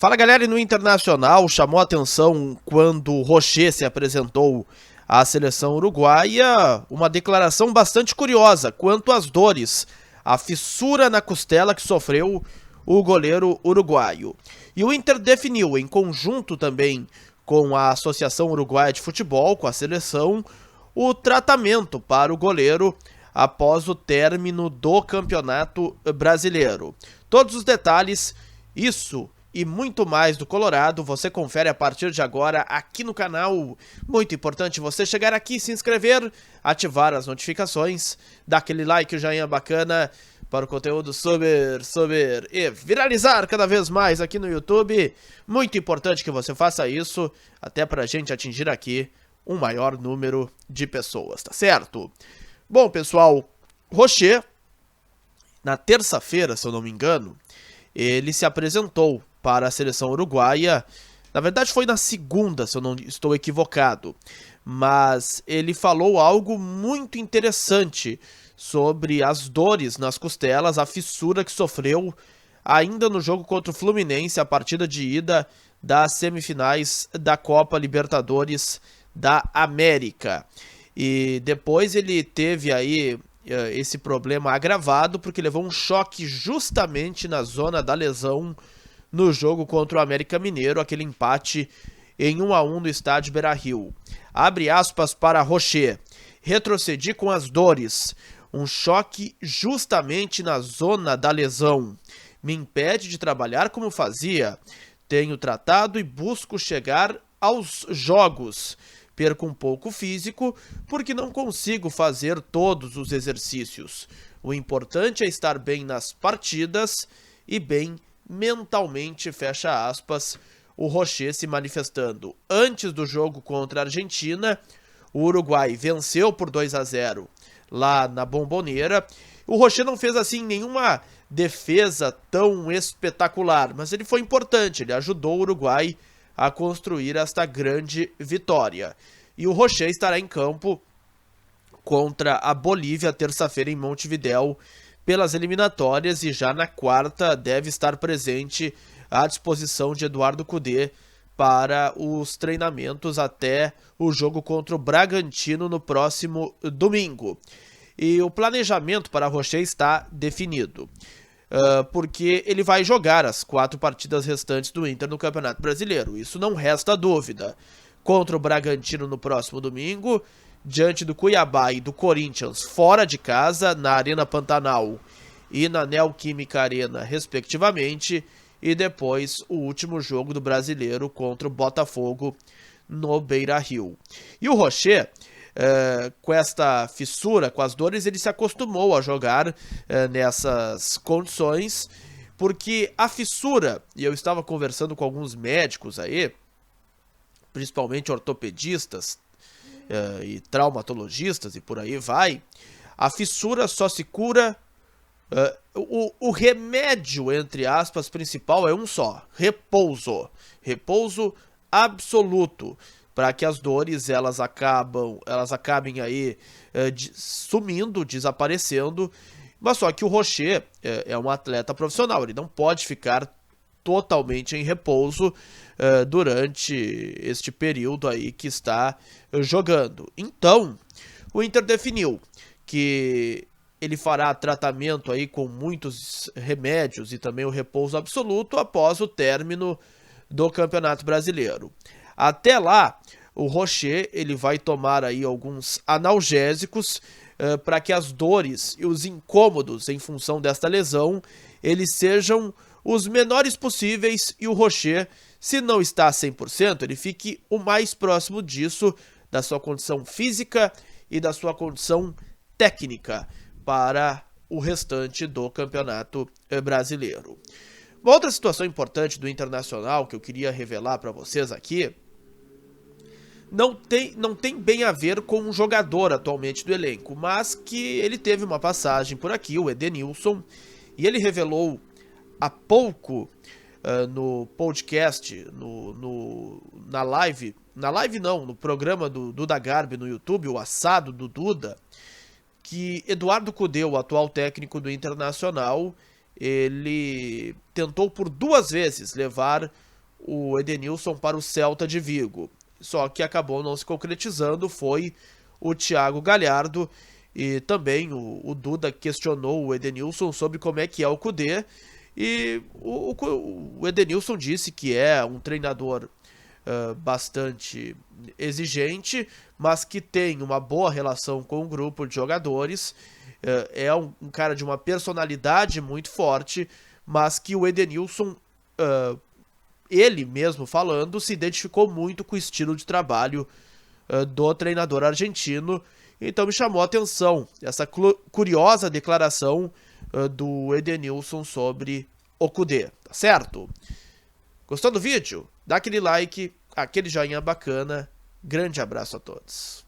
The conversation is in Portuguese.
Fala galera, e no Internacional chamou a atenção quando o Rocher se apresentou à seleção uruguaia, uma declaração bastante curiosa quanto às dores, a fissura na costela que sofreu o goleiro uruguaio. E o Inter definiu, em conjunto também com a Associação Uruguaia de Futebol, com a seleção, o tratamento para o goleiro após o término do Campeonato Brasileiro. Todos os detalhes, isso e muito mais do Colorado, você confere a partir de agora aqui no canal. Muito importante você chegar aqui, se inscrever, ativar as notificações, dar aquele like, joinha bacana para o conteúdo subir e viralizar cada vez mais aqui no YouTube. Muito importante que você faça isso, até para a gente atingir aqui um maior número de pessoas, tá certo? Bom, pessoal, Rocher, na terça-feira, se eu não me engano, ele se apresentou para a seleção uruguaia. Na verdade foi na segunda, se eu não estou equivocado, mas ele falou algo muito interessante sobre as dores nas costelas, a fissura que sofreu ainda no jogo contra o Fluminense, a partida de ida das semifinais da Copa Libertadores da América. E depois ele teve aí esse problema agravado porque levou um choque justamente na zona da lesão no jogo contra o América Mineiro, aquele empate em 1-1 no estádio Beira-Rio. Abre aspas para Rocher: retrocedi com as dores, um choque justamente na zona da lesão, me impede de trabalhar como fazia, tenho tratado e busco chegar aos jogos, perco um pouco físico porque não consigo fazer todos os exercícios, o importante é estar bem nas partidas e bem mentalmente, fecha aspas, o Rocher se manifestando. Antes do jogo contra a Argentina, o Uruguai venceu por 2-0 lá na Bombonera. O Rocher não fez assim nenhuma defesa tão espetacular, mas ele foi importante, ele ajudou o Uruguai a construir esta grande vitória. E o Rocher estará em campo contra a Bolívia terça-feira em Montevidéu pelas eliminatórias e já na quarta deve estar presente à disposição de Eduardo Cudê para os treinamentos até o jogo contra o Bragantino no próximo domingo. E o planejamento para Rocher está definido, porque ele vai jogar as 4 partidas restantes do Inter no Campeonato Brasileiro, isso não resta dúvida. Contra o Bragantino no próximo domingo, diante do Cuiabá e do Corinthians fora de casa, na Arena Pantanal e na Neoquímica Arena, respectivamente, e depois o último jogo do Brasileiro contra o Botafogo no Beira-Rio. E o Rocher, com esta fissura, com as dores, ele se acostumou a jogar nessas condições, porque a fissura, e eu estava conversando com alguns médicos aí, principalmente ortopedistas, e traumatologistas e por aí vai, a fissura só se cura, o remédio, entre aspas, principal é um só: repouso absoluto, para que as dores elas acabem aí sumindo, desaparecendo. Mas só que o Rocher é um atleta profissional, ele não pode ficar totalmente em repouso durante este período aí que está jogando. Então, o Inter definiu que ele fará tratamento aí com muitos remédios e também o repouso absoluto após o término do Campeonato Brasileiro. Até lá, o Rocher ele vai tomar aí alguns analgésicos para que as dores e os incômodos em função desta lesão eles sejam os menores possíveis e o Rocher, se não está a 100%, ele fique o mais próximo disso, da sua condição física e da sua condição técnica para o restante do Campeonato Brasileiro. Uma outra situação importante do Internacional que eu queria revelar para vocês aqui, não tem bem a ver com um jogador atualmente do elenco, mas que ele teve uma passagem por aqui, o Edenilson, e ele revelou há pouco no podcast, na live não, no programa do Duda Garbi no YouTube, o Assado do Duda, que Eduardo Cudê, o atual técnico do Internacional, ele tentou por 2 vezes levar o Edenilson para o Celta de Vigo. Só que acabou não se concretizando, foi o Thiago Galhardo. E também o Duda questionou o Edenilson sobre como é que é o Kudê. E o Edenilson disse que é um treinador bastante exigente, mas que tem uma boa relação com o grupo de jogadores. É um cara de uma personalidade muito forte, mas que o Edenilson, ele mesmo falando, se identificou muito com o estilo de trabalho do treinador argentino. Então me chamou a atenção essa curiosa declaração do Edenilson sobre o Kudê, tá certo? Gostou do vídeo? Dá aquele like, aquele joinha bacana. Grande abraço a todos.